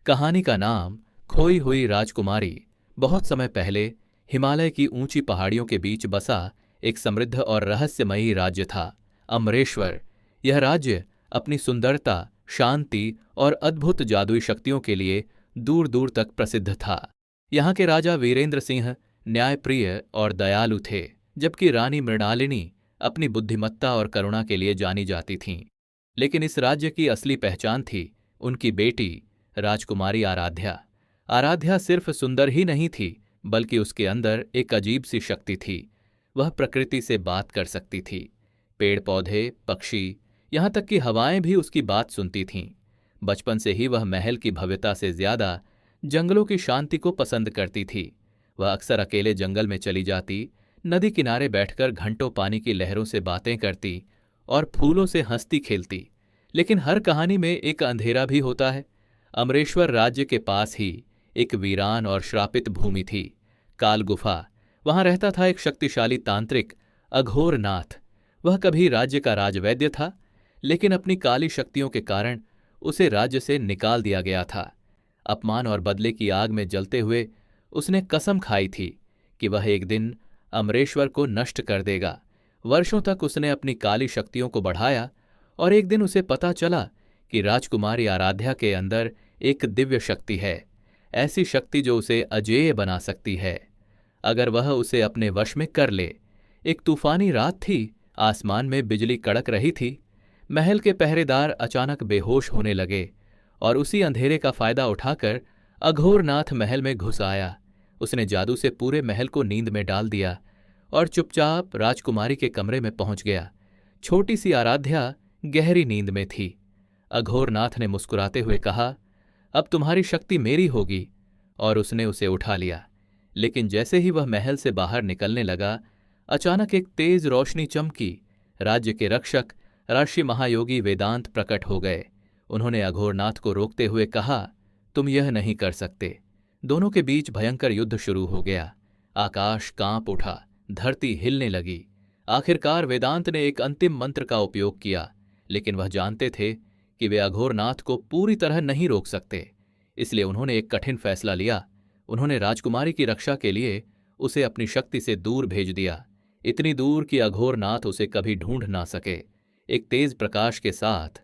कहानी का नाम खोई हुई राजकुमारी। बहुत समय पहले हिमालय की ऊंची पहाड़ियों के बीच बसा एक समृद्ध और रहस्यमयी राज्य था, अमरेश्वर। यह राज्य अपनी सुंदरता, शांति और अद्भुत जादुई शक्तियों के लिए दूर दूर तक प्रसिद्ध था। यहाँ के राजा वीरेंद्र सिंह न्यायप्रिय और दयालु थे, जबकि रानी मृणालिनी अपनी बुद्धिमत्ता और करुणा के लिए जानी जाती थीं। लेकिन इस राज्य की असली पहचान थी उनकी बेटी राजकुमारी आराध्या। आराध्या सिर्फ सुंदर ही नहीं थी, बल्कि उसके अंदर एक अजीब सी शक्ति थी। वह प्रकृति से बात कर सकती थी। पेड़ पौधे, पक्षी, यहाँ तक कि हवाएं भी उसकी बात सुनती थीं। बचपन से ही वह महल की भव्यता से ज्यादा जंगलों की शांति को पसंद करती थी। वह अक्सर अकेले जंगल में चली जाती, नदी किनारे बैठकर घंटों पानी की लहरों से बातें करती और फूलों से हंसती खेलती। लेकिन हर कहानी में एक अंधेरा भी होता है। अमरेश्वर राज्य के पास ही एक वीरान और श्रापित भूमि थी, काल गुफा। वहां रहता था एक शक्तिशाली तांत्रिक, अघोर नाथ। वह कभी राज्य का राजवैद्य था, लेकिन अपनी काली शक्तियों के कारण उसे राज्य से निकाल दिया गया था। अपमान और बदले की आग में जलते हुए उसने कसम खाई थी कि वह एक दिन अमरेश्वर को नष्ट कर देगा। वर्षों तक उसने अपनी काली शक्तियों को बढ़ाया और एक दिन उसे पता चला कि राजकुमारी आराध्या के अंदर एक दिव्य शक्ति है, ऐसी शक्ति जो उसे अजेय बना सकती है अगर वह उसे अपने वश में कर ले। एक तूफानी रात थी, आसमान में बिजली कड़क रही थी। महल के पहरेदार अचानक बेहोश होने लगे और उसी अंधेरे का फायदा उठाकर अघोरनाथ महल में घुस आया। उसने जादू से पूरे महल को नींद में डाल दिया और चुपचाप राजकुमारी के कमरे में पहुंच गया। छोटी सी आराध्या गहरी नींद में थी। अघोरनाथ ने मुस्कुराते हुए कहा, अब तुम्हारी शक्ति मेरी होगी, और उसने उसे उठा लिया। लेकिन जैसे ही वह महल से बाहर निकलने लगा, अचानक एक तेज रोशनी चमकी। राज्य के रक्षक ऋषि महायोगी वेदांत प्रकट हो गए। उन्होंने अघोरनाथ को रोकते हुए कहा, तुम यह नहीं कर सकते। दोनों के बीच भयंकर युद्ध शुरू हो गया। आकाश कांप उठा, धरती हिलने लगी। आखिरकार वेदांत ने एक अंतिम मंत्र का उपयोग किया, लेकिन वह जानते थे कि वे अघोरनाथ को पूरी तरह नहीं रोक सकते। इसलिए उन्होंने एक कठिन फैसला लिया। उन्होंने राजकुमारी की रक्षा के लिए उसे अपनी शक्ति से दूर भेज दिया, इतनी दूर कि अघोरनाथ उसे कभी ढूंढ ना सके। एक तेज प्रकाश के साथ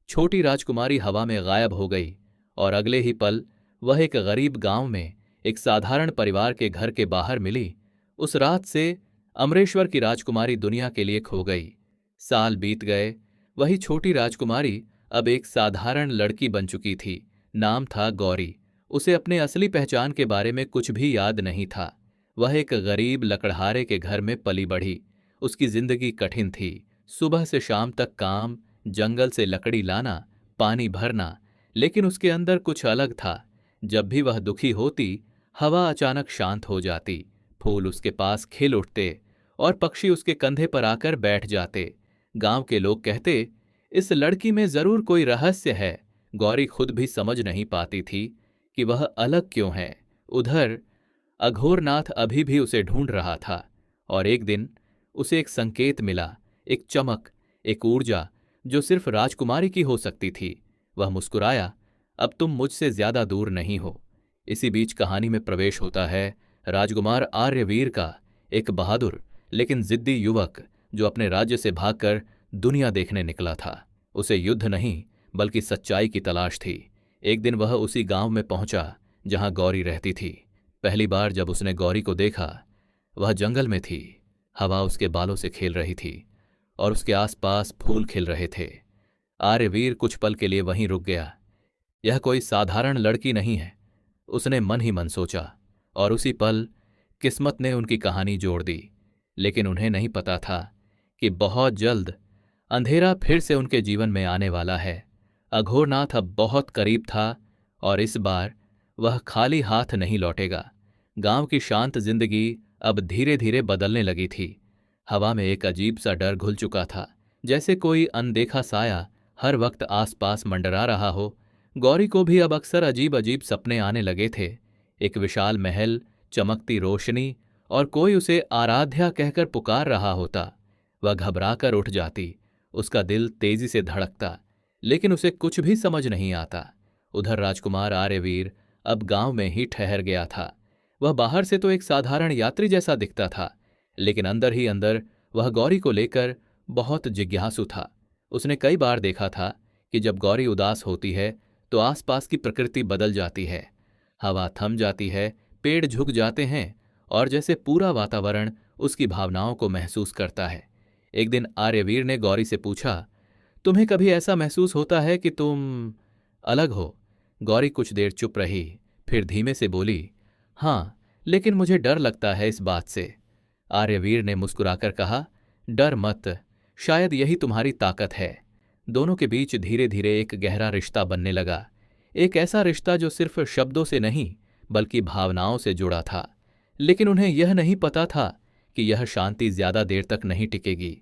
छोटी राजकुमारी हवा में गायब हो गई और अगले ही पल वह एक गरीब गांव में एक साधारण परिवार के घर के बाहर मिली। उस रात से अमरेश्वर की राजकुमारी दुनिया के लिए खो गई। साल बीत गए। वही छोटी राजकुमारी अब एक साधारण लड़की बन चुकी थी। नाम था गौरी। उसे अपने असली पहचान के बारे में कुछ भी याद नहीं था। वह एक गरीब लकड़हारे के घर में पली बढ़ी। उसकी जिंदगी कठिन थी। सुबह से शाम तक काम, जंगल से लकड़ी लाना, पानी भरना। लेकिन उसके अंदर कुछ अलग था। जब भी वह दुखी होती, हवा अचानक शांत हो जाती, फूल उसके पास खिल उठते और पक्षी उसके कंधे पर आकर बैठ जाते। गांव के लोग कहते, इस लड़की में जरूर कोई रहस्य है। गौरी खुद भी समझ नहीं पाती थी कि वह अलग क्यों है। उधर अघोरनाथ अभी भी उसे ढूंढ रहा था और एक दिन उसे एक संकेत मिला, एक चमक, एक ऊर्जा जो सिर्फ राजकुमारी की हो सकती थी। वह मुस्कुराया, अब तुम मुझसे ज्यादा दूर नहीं हो। इसी बीच कहानी में प्रवेश होता है राजकुमार आर्यवीर का, एक बहादुर लेकिन जिद्दी युवक जो अपने राज्य से भागकर दुनिया देखने निकला था। उसे युद्ध नहीं बल्कि सच्चाई की तलाश थी। एक दिन वह उसी गांव में पहुंचा जहां गौरी रहती थी। पहली बार जब उसने गौरी को देखा, वह जंगल में थी। हवा उसके बालों से खेल रही थी और उसके आसपास फूल खिल रहे थे। आर्यवीर कुछ पल के लिए वहीं रुक गया। यह कोई साधारण लड़की नहीं है, उसने मन ही मन सोचा, और उसी पल किस्मत ने उनकी कहानी जोड़ दी। लेकिन उन्हें नहीं पता था कि बहुत जल्द अंधेरा फिर से उनके जीवन में आने वाला है। अघोरनाथ अब बहुत करीब था और इस बार वह खाली हाथ नहीं लौटेगा। गांव की शांत जिंदगी अब धीरे धीरे बदलने लगी थी। हवा में एक अजीब सा डर घुल चुका था, जैसे कोई अनदेखा साया हर वक्त आसपास मंडरा रहा हो। गौरी को भी अब अक्सर अजीब अजीब सपने आने लगे थे। एक विशाल महल, चमकती रोशनी और कोई उसे आराध्या कहकर पुकार रहा होता। वह घबराकर उठ जाती, उसका दिल तेजी से धड़कता, लेकिन उसे कुछ भी समझ नहीं आता। उधर राजकुमार आर्यवीर अब गांव में ही ठहर गया था। वह बाहर से तो एक साधारण यात्री जैसा दिखता था, लेकिन अंदर ही अंदर वह गौरी को लेकर बहुत जिज्ञासु था। उसने कई बार देखा था कि जब गौरी उदास होती है तो आसपास की प्रकृति बदल जाती है, हवा थम जाती है, पेड़ झुक जाते हैं और जैसे पूरा वातावरण उसकी भावनाओं को महसूस करता है। एक दिन आर्यवीर ने गौरी से पूछा, तुम्हें कभी ऐसा महसूस होता है कि तुम अलग हो? गौरी कुछ देर चुप रही, फिर धीमे से बोली, हाँ, लेकिन मुझे डर लगता है इस बात से। आर्यवीर ने मुस्कुराकर कहा, डर मत, शायद यही तुम्हारी ताकत है। दोनों के बीच धीरे धीरे एक गहरा रिश्ता बनने लगा, एक ऐसा रिश्ता जो सिर्फ शब्दों से नहीं बल्कि भावनाओं से जुड़ा था। लेकिन उन्हें यह नहीं पता था कि यह शांति ज्यादा देर तक नहीं टिकेगी।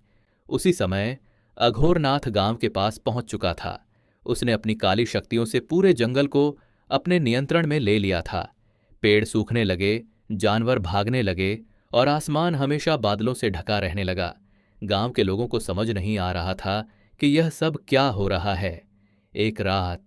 उसी समय अघोरनाथ गांव के पास पहुंच चुका था। उसने अपनी काली शक्तियों से पूरे जंगल को अपने नियंत्रण में ले लिया था। पेड़ सूखने लगे, जानवर भागने लगे और आसमान हमेशा बादलों से ढका रहने लगा। गांव के लोगों को समझ नहीं आ रहा था कि यह सब क्या हो रहा है। एक रात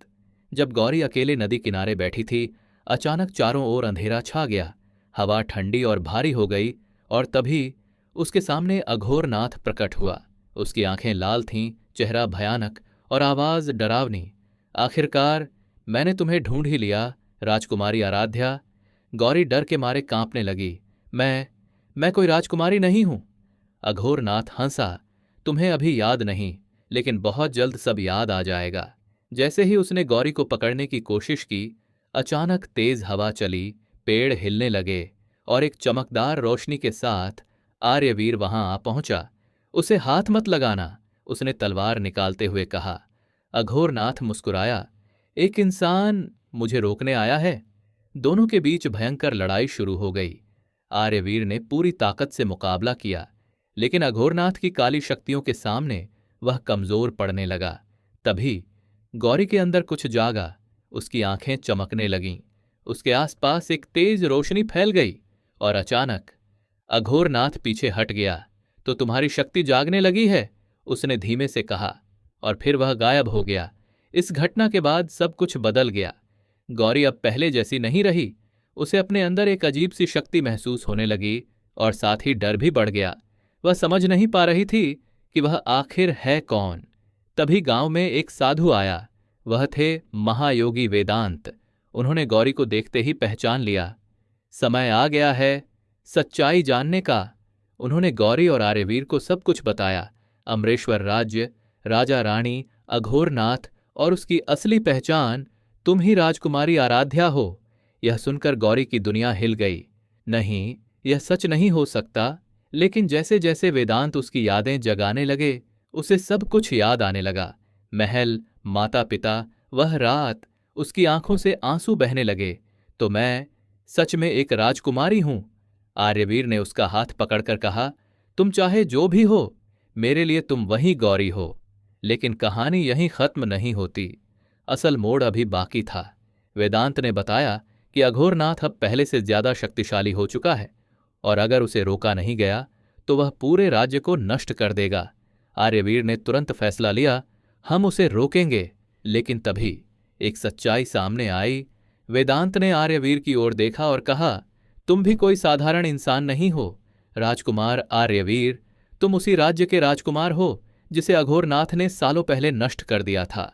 जब गौरी अकेले नदी किनारे बैठी थी, अचानक चारों ओर अंधेरा छा गया। हवा ठंडी और भारी हो गई और तभी उसके सामने अघोरनाथ प्रकट हुआ। उसकी आंखें लाल थीं, चेहरा भयानक और आवाज डरावनी। आखिरकार मैंने तुम्हें ढूंढ ही लिया, राजकुमारी आराध्या। गौरी डर के मारे कांपने लगी। मैं कोई राजकुमारी नहीं हूं। अघोरनाथ हंसा, तुम्हें अभी याद नहीं, लेकिन बहुत जल्द सब याद आ जाएगा। जैसे ही उसने गौरी को पकड़ने की कोशिश की, अचानक तेज हवा चली, पेड़ हिलने लगे और एक चमकदार रोशनी के साथ आर्यवीर वहां आ पहुंचा। उसे हाथ मत लगाना, उसने तलवार निकालते हुए कहा। अघोरनाथ मुस्कुराया, एक इंसान मुझे रोकने आया है। दोनों के बीच भयंकर लड़ाई शुरू हो गई। आर्यवीर ने पूरी ताकत से मुकाबला किया, लेकिन अघोरनाथ की काली शक्तियों के सामने वह कमजोर पड़ने लगा। तभी गौरी के अंदर कुछ जागा, उसकी आंखें चमकने लगीं, उसके आसपास एक तेज रोशनी फैल गई और अचानक अघोरनाथ पीछे हट गया। तो तुम्हारी शक्ति जागने लगी है, उसने धीमे से कहा, और फिर वह गायब हो गया। इस घटना के बाद सब कुछ बदल गया। गौरी अब पहले जैसी नहीं रही। उसे अपने अंदर एक अजीब सी शक्ति महसूस होने लगी और साथ ही डर भी बढ़ गया। वह समझ नहीं पा रही थी कि वह आखिर है कौन। तभी गांव में एक साधु आया। वह थे महायोगी वेदांत। उन्होंने गौरी को देखते ही पहचान लिया। समय आ गया है सच्चाई जानने का। उन्होंने गौरी और आर्यवीर को सब कुछ बताया। अमरेश्वर राज्य, राजा रानी, अघोरनाथ और उसकी असली पहचान, तुम ही राजकुमारी आराध्या हो। यह सुनकर गौरी की दुनिया हिल गई। नहीं, यह सच नहीं हो सकता। लेकिन जैसे जैसे वेदांत उसकी यादें जगाने लगे, उसे सब कुछ याद आने लगा। महल, माता पिता, वह रात। उसकी आंखों से आंसू बहने लगे। तो मैं सच में एक राजकुमारी हूं। आर्यवीर ने उसका हाथ पकड़कर कहा, तुम चाहे जो भी हो, मेरे लिए तुम वही गौरी हो। लेकिन कहानी यहीं खत्म नहीं होती। असल मोड़ अभी बाकी था। वेदांत ने बताया कि अघोरनाथ अब पहले से ज्यादा शक्तिशाली हो चुका है और अगर उसे रोका नहीं गया तो वह पूरे राज्य को नष्ट कर देगा। आर्यवीर ने तुरंत फैसला लिया, हम उसे रोकेंगे। लेकिन तभी एक सच्चाई सामने आई। वेदांत ने आर्यवीर की ओर देखा और कहा, तुम भी कोई साधारण इंसान नहीं हो। राजकुमार आर्यवीर, तुम उसी राज्य के राजकुमार हो जिसे अघोरनाथ ने सालों पहले नष्ट कर दिया था।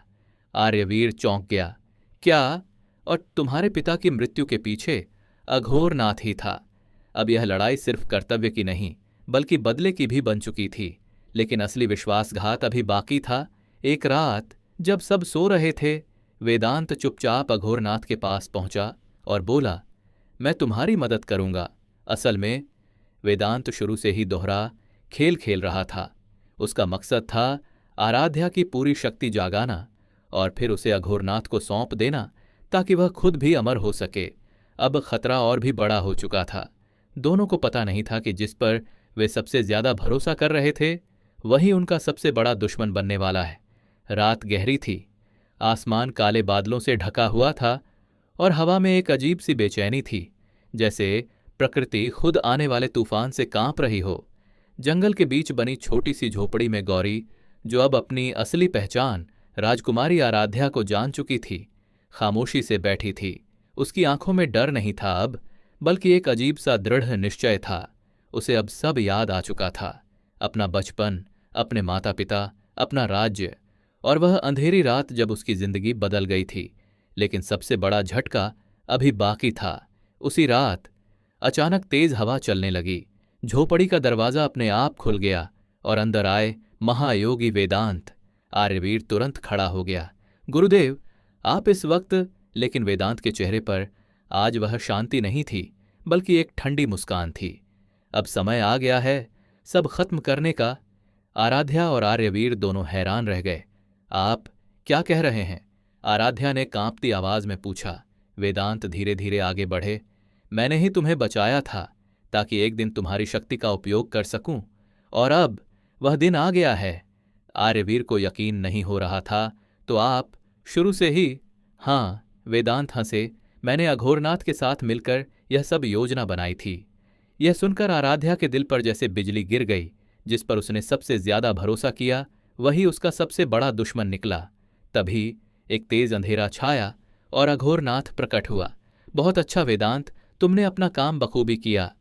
आर्यवीर चौंक गया। क्या? और तुम्हारे पिता की मृत्यु के पीछे अघोरनाथ ही था। अब यह लड़ाई सिर्फ कर्तव्य की नहीं बल्कि बदले की भी बन चुकी थी। लेकिन असली विश्वासघात अभी बाकी था। एक रात जब सब सो रहे थे, वेदांत चुपचाप अघोरनाथ के पास पहुंचा और बोला, मैं तुम्हारी मदद करूंगा। असल में वेदांत शुरू से ही दोहरा खेल खेल रहा था। उसका मकसद था आराध्या की पूरी शक्ति जागाना और फिर उसे अघोरनाथ को सौंप देना ताकि वह खुद भी अमर हो सके। अब खतरा और भी बड़ा हो चुका था। दोनों को पता नहीं था कि जिस पर वे सबसे ज्यादा भरोसा कर रहे थे वही उनका सबसे बड़ा दुश्मन बनने वाला है। रात गहरी थी, आसमान काले बादलों से ढका हुआ था और हवा में एक अजीब सी बेचैनी थी, जैसे प्रकृति खुद आने वाले तूफान से कांप रही हो। जंगल के बीच बनी छोटी सी झोपड़ी में गौरी, जो अब अपनी असली पहचान राजकुमारी आराध्या को जान चुकी थी, खामोशी से बैठी थी। उसकी आंखों में डर नहीं था अब, बल्कि एक अजीब सा दृढ़ निश्चय था। उसे अब सब याद आ चुका था, अपना बचपन, अपने माता पिता, अपना राज्य, और वह अंधेरी रात जब उसकी जिंदगी बदल गई थी। लेकिन सबसे बड़ा झटका अभी बाकी था। उसी रात अचानक तेज हवा चलने लगी, झोपड़ी का दरवाजा अपने आप खुल गया और अंदर आए महायोगी वेदांत। आर्यवीर तुरंत खड़ा हो गया। गुरुदेव, आप इस वक्त? लेकिन वेदांत के चेहरे पर आज वह शांति नहीं थी, बल्कि एक ठंडी मुस्कान थी। अब समय आ गया है सब खत्म करने का। आराध्या और आर्यवीर दोनों हैरान रह गए। आप क्या कह रहे हैं? आराध्या ने कांपती आवाज में पूछा। वेदांत धीरे धीरे आगे बढ़े। मैंने ही तुम्हें बचाया था ताकि एक दिन तुम्हारी शक्ति का उपयोग कर सकूं, और अब वह दिन आ गया है। आर्यवीर को यकीन नहीं हो रहा था। तो आप शुरू से ही? हाँ, वेदांत हंसे। मैंने अघोरनाथ के साथ मिलकर यह सब योजना बनाई थी। यह सुनकर आराध्या के दिल पर जैसे बिजली गिर गई। जिस पर उसने सबसे ज्यादा भरोसा किया वही उसका सबसे बड़ा दुश्मन निकला। तभी एक तेज अंधेरा छाया और अघोरनाथ प्रकट हुआ। बहुत अच्छा वेदांत, तुमने अपना काम बखूबी किया।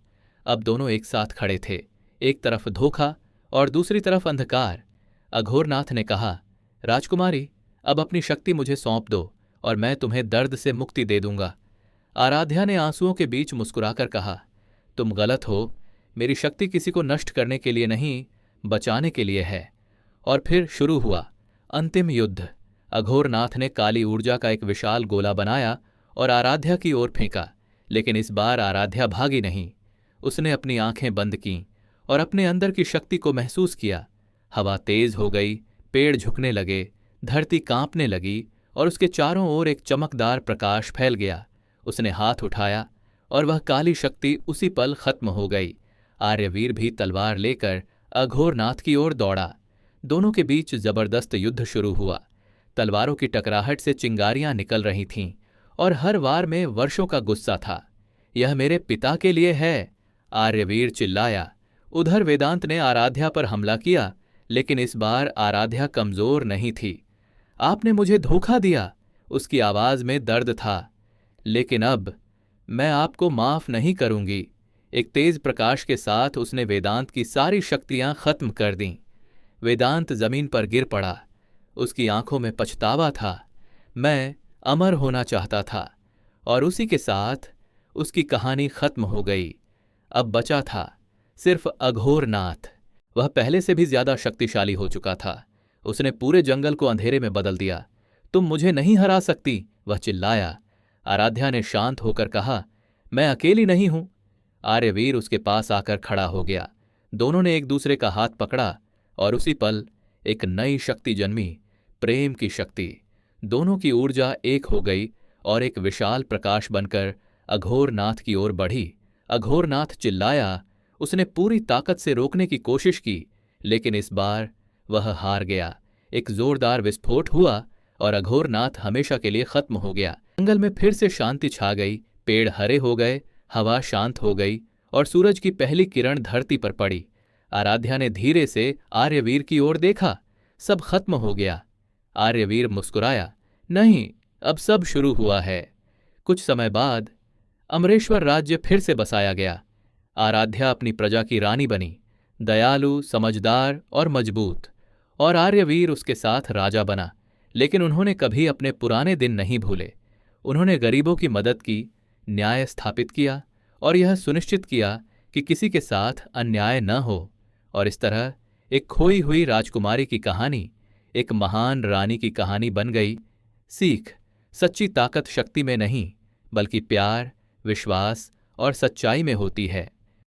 अब दोनों एक साथ खड़े थे, एक तरफ धोखा और दूसरी तरफ अंधकार। अघोरनाथ ने कहा, राजकुमारी, अब अपनी शक्ति मुझे सौंप दो और मैं तुम्हें दर्द से मुक्ति दे दूंगा। आराध्या ने आंसुओं के बीच मुस्कुराकर कहा, तुम गलत हो। मेरी शक्ति किसी को नष्ट करने के लिए नहीं, बचाने के लिए है। और फिर शुरू हुआ अंतिम युद्ध। अघोरनाथ ने काली ऊर्जा का एक विशाल गोला बनाया और आराध्या की ओर फेंका। लेकिन इस बार आराध्या भागी नहीं। उसने अपनी आंखें बंद कीं और अपने अंदर की शक्ति को महसूस किया। हवा तेज हो गई, पेड़ झुकने लगे, धरती कांपने लगी और उसके चारों ओर एक चमकदार प्रकाश फैल गया। उसने हाथ उठाया और वह काली शक्ति उसी पल खत्म हो गई। आर्यवीर भी तलवार लेकर अघोरनाथ की ओर दौड़ा। दोनों के बीच जबरदस्त युद्ध शुरू हुआ। तलवारों की टकराहट से चिंगारियां निकल रही थीं और हर वार में वर्षों का गुस्सा था। यह मेरे पिता के लिए है, आर्यवीर चिल्लाया। उधर वेदांत ने आराध्या पर हमला किया, लेकिन इस बार आराध्या कमजोर नहीं थी। आपने मुझे धोखा दिया, उसकी आवाज में दर्द था। लेकिन अब मैं आपको माफ नहीं करूंगी। एक तेज प्रकाश के साथ उसने वेदांत की सारी शक्तियां खत्म कर दीं। वेदांत जमीन पर गिर पड़ा। उसकी आंखों में पछतावा था। मैं अमर होना चाहता था। और उसी के साथ उसकी कहानी खत्म हो गई। अब बचा था सिर्फ अघोरनाथ। वह पहले से भी ज्यादा शक्तिशाली हो चुका था। उसने पूरे जंगल को अंधेरे में बदल दिया। तुम मुझे नहीं हरा सकती, वह चिल्लाया। आराध्या ने शांत होकर कहा, मैं अकेली नहीं हूं। आर्यवीर उसके पास आकर खड़ा हो गया। दोनों ने एक दूसरे का हाथ पकड़ा और उसी पल एक नई शक्ति जन्मी, प्रेम की शक्ति। दोनों की ऊर्जा एक हो गई और एक विशाल प्रकाश बनकर अघोरनाथ की ओर बढ़ी। अघोरनाथ चिल्लाया। उसने पूरी ताकत से रोकने की कोशिश की, लेकिन इस बार वह हार गया। एक जोरदार विस्फोट हुआ और अघोरनाथ हमेशा के लिए खत्म हो गया। जंगल में फिर से शांति छा गई। पेड़ हरे हो गए, हवा शांत हो गई और सूरज की पहली किरण धरती पर पड़ी। आराध्या ने धीरे से आर्यवीर की ओर देखा। सब खत्म हो गया। आर्यवीर मुस्कुराया, नहीं, अब सब शुरू हुआ है। कुछ समय बाद अमरेश्वर राज्य फिर से बसाया गया। आराध्या अपनी प्रजा की रानी बनी, दयालु, समझदार और मजबूत, और आर्यवीर उसके साथ राजा बना। लेकिन उन्होंने कभी अपने पुराने दिन नहीं भूले। उन्होंने गरीबों की मदद की, न्याय स्थापित किया और यह सुनिश्चित किया कि किसी के साथ अन्याय न हो। और इस तरह एक खोई हुई राजकुमारी की कहानी एक महान रानी की कहानी बन गई। सीख, सच्ची ताकत शक्ति में नहीं, बल्कि प्यार, विश्वास और सच्चाई में होती है।